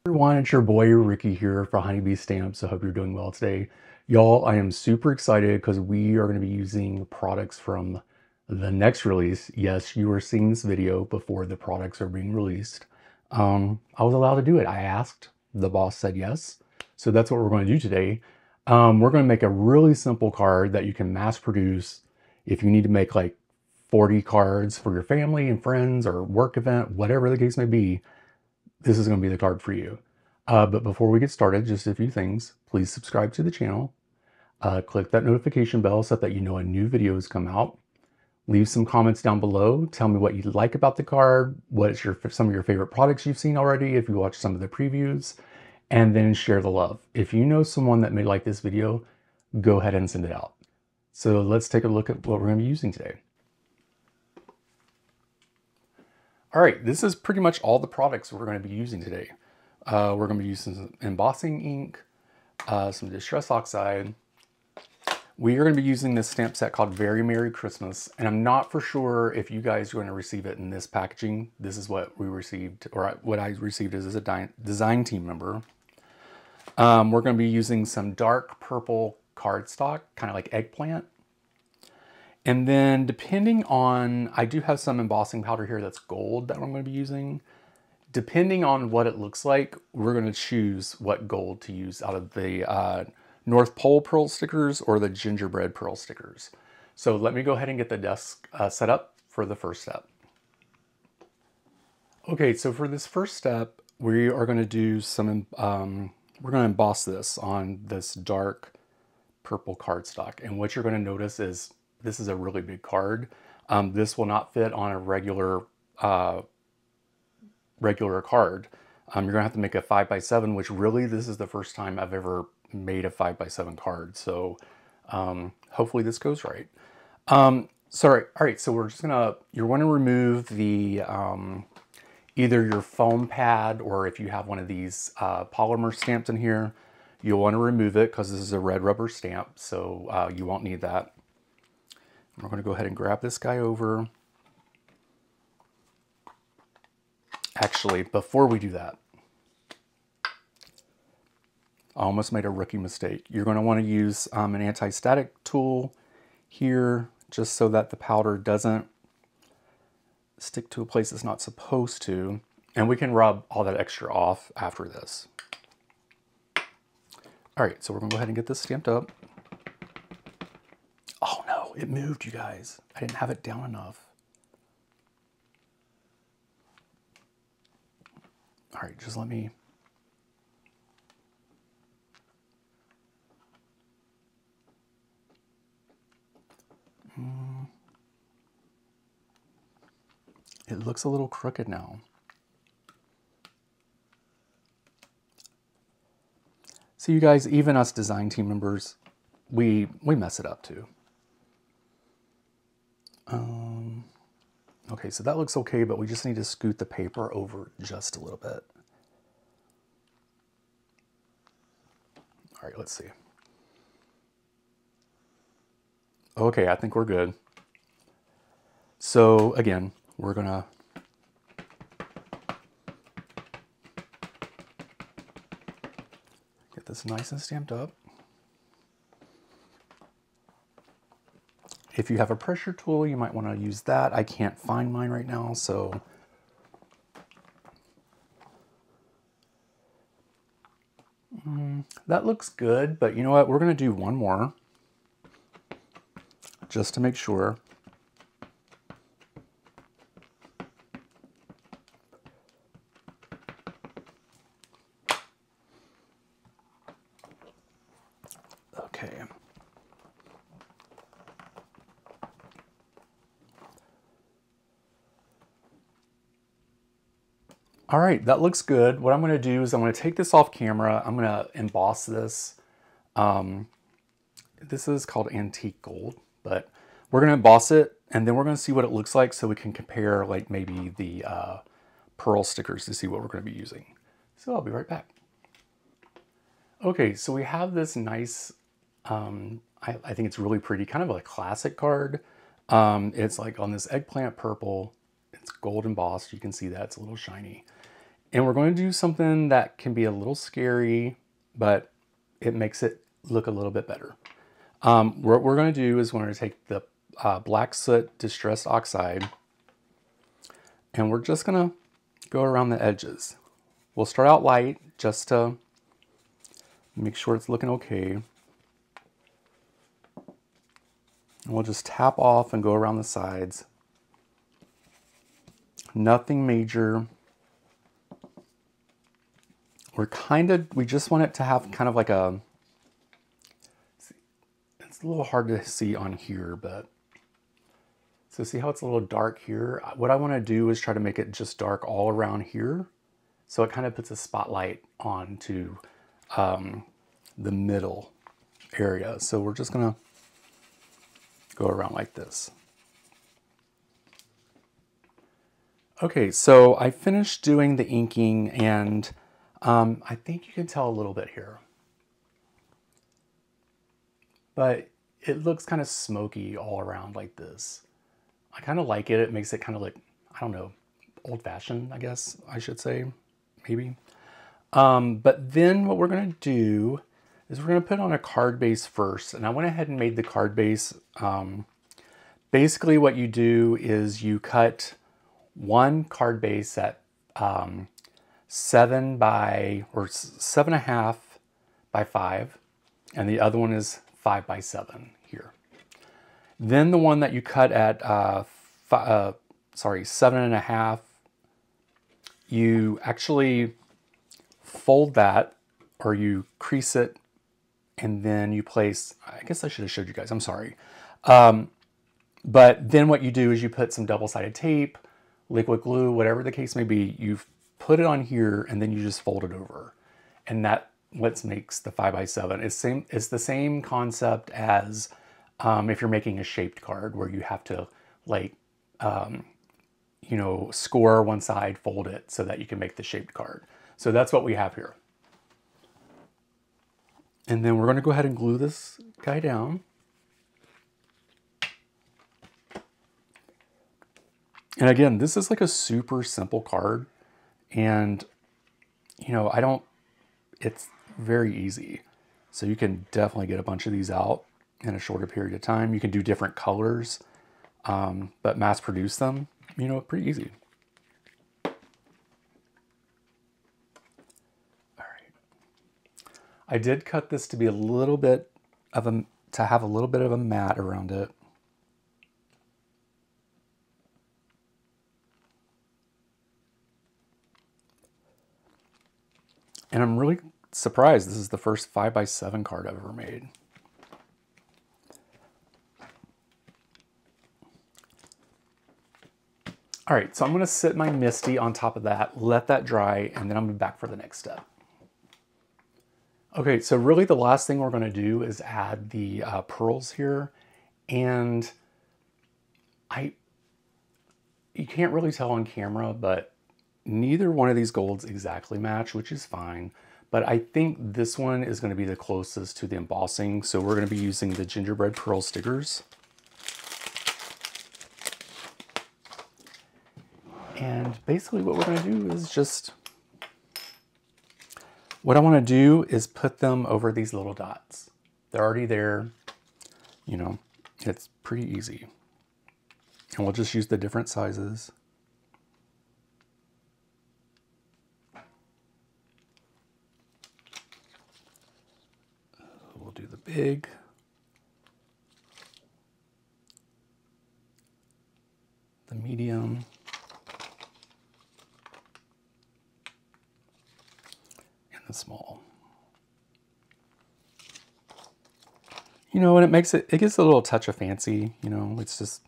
Everyone, it's your boy Ricky here for Honeybee Stamps. I hope you're doing well today. Y'all, I am super excited because we are going to be using products from the next release. Yes, you are seeing this video before the products are being released. I was allowed to do it. I asked, the boss said yes. So that's what we're going to do today. We're going to make a really simple card that you can mass produce if you need to make like 40 cards for your family and friends or work event, whatever the case may be. This is going to be the card for you. But before we get started, just a few things. Please subscribe to the channel. Click that notification bell so that you know when new videos come out. Leave some comments down below. Tell me what you like about the card. What is some of your favorite products you've seen already if you watched some of the previews. And then share the love. If you know someone that may like this video, go ahead and send it out. So let's take a look at what we're going to be using today. All right, this is pretty much all the products we're going to be using today. We're going to be using some embossing ink, some distress oxide. We are going to be using this stamp set called Very Merry Christmas, and I'm not for sure if you guys are going to receive it in this packaging. This is what we received, or what I received as a design team member. We're going to be using some dark purple cardstock, kind of like eggplant. And then depending on, I do have some embossing powder here that's gold that I'm going to be using. Depending on what it looks like, we're going to choose what gold to use out of the North Pole pearl stickers or the gingerbread pearl stickers. So let me go ahead and get the desk set up for the first step. Okay, so for this first step, we are going to do some, we're going to emboss this on this dark purple cardstock. And what you're going to notice is this is a really big card. This will not fit on a regular card. You're gonna have to make a 5x7, which really this is the first time I've ever made a 5x7 card. So hopefully this goes right. Sorry. All right. So you're going to remove the either your foam pad, or if you have one of these polymer stamps in here, you'll want to remove it because this is a red rubber stamp. So you won't need that. We're going to go ahead and grab this guy over. Actually, before we do that, I almost made a rookie mistake. You're going to want to use an anti-static tool here, just so that the powder doesn't stick to a place it's not supposed to. And we can rub all that extra off after this. All right, so we're going to go ahead and get this stamped up. Oh no, it moved, you guys. I didn't have it down enough. All right, just let me. It looks a little crooked now. So you guys, even us design team members, we mess it up too. Okay, so that looks okay, but we just need to scoot the paper over just a little bit. All right, let's see. Okay, I think we're good. So again, we're gonna get this nice and stamped up. If you have a pressure tool, you might want to use that. I can't find mine right now, so. That looks good, but you know what? We're going to do one more just to make sure. Okay. All right, that looks good. What I'm going to do is I'm going to take this off camera. I'm going to emboss this. This is called antique gold, but we're going to emboss it, and then we're going to see what it looks like so we can compare like maybe the pearl stickers to see what we're going to be using. So I'll be right back. Okay, so we have this nice, I think it's really pretty, kind of a classic card. It's like on this eggplant purple. It's gold embossed. You can see that it's a little shiny. And we're going to do something that can be a little scary, but it makes it look a little bit better. What we're going to do is we're going to take the Black Soot Distressed Oxide, and we're just going to go around the edges. We'll start out light just to make sure it's looking okay. And we'll just tap off and go around the sides. Nothing major. We just want it to have kind of like a, it's a little hard to see on here, but, so see how it's a little dark here? What I want to do is try to make it just dark all around here. So it kind of puts a spotlight onto the middle area. So we're just gonna go around like this. Okay, so I finished doing the inking, and I think you can tell a little bit here. But it looks kind of smoky all around like this. I kind of like it. It makes it kind of like, I don't know, old-fashioned, I guess I should say, maybe. But then what we're going to do is we're going to put on a card base first. And I went ahead and made the card base. Basically what you do is you cut one card base at 7.5 by 5, and the other one is 5 by 7 here. Then the one that you cut at 7.5, you actually fold that, or you crease it, and then you place, I guess I should have showed you guys, I'm sorry. But then what you do is you put some double-sided tape, liquid glue, whatever the case may be, you put it on here, and then you just fold it over. And that what makes the 5 by 7. It's the same concept as if you're making a shaped card, where you have to, like, you know, score one side, fold it so that you can make the shaped card. So that's what we have here. And then we're going to go ahead and glue this guy down. And again, this is like a super simple card, and you know, it's very easy. So you can definitely get a bunch of these out in a shorter period of time. You can do different colors, but mass produce them, you know, pretty easy. All right. I did cut this to be a little bit of to have a little bit of a mat around it. And I'm really surprised this is the first 5 by 7 card I've ever made. All right, so I'm gonna sit my Misty on top of that, let that dry, and then I'm gonna be back for the next step. Okay, so really the last thing we're gonna do is add the pearls here. And you can't really tell on camera, but neither one of these golds exactly match, which is fine. But I think this one is going to be the closest to the embossing. So we're going to be using the gingerbread pearl stickers. And basically what we're going to do is just, what I want to do is put them over these little dots. They're already there. You know, it's pretty easy. And we'll just use the different sizes. We'll do the big. The medium. And the small. You know, and it gives a little touch of fancy, you know, it's just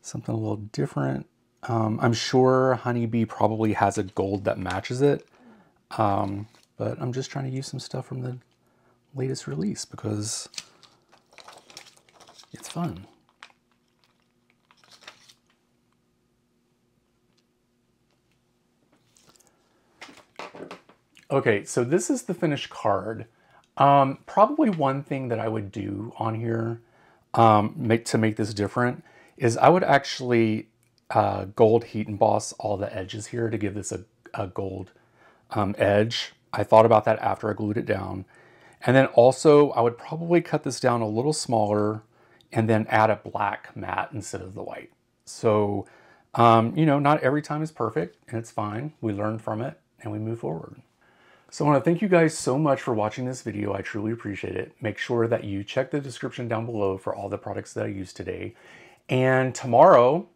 something a little different. I'm sure Honeybee probably has a gold that matches it, but I'm just trying to use some stuff from the latest release because it's fun. Okay, so this is the finished card. Probably one thing that I would do on here to make this different is I would actually gold heat emboss all the edges here to give this gold edge. I thought about that after I glued it down. And then also I would probably cut this down a little smaller and then add a black matte instead of the white. So, you know, not every time is perfect, and it's fine. We learn from it and we move forward. So I want to thank you guys so much for watching this video. I truly appreciate it. Make sure that you check the description down below for all the products that I used today. And tomorrow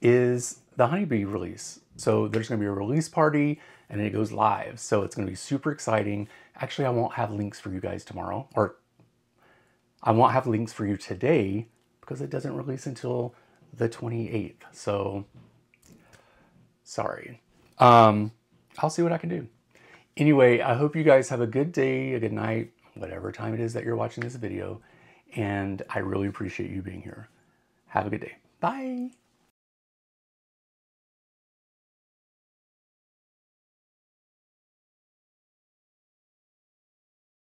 is the Honeybee release. So there's going to be a release party and it goes live. So it's going to be super exciting. Actually, I won't have links for you guys tomorrow, or I won't have links for you today because it doesn't release until the 28th. So sorry. I'll see what I can do. Anyway, I hope you guys have a good day, a good night, whatever time it is that you're watching this video. And I really appreciate you being here. Have a good day. Bye.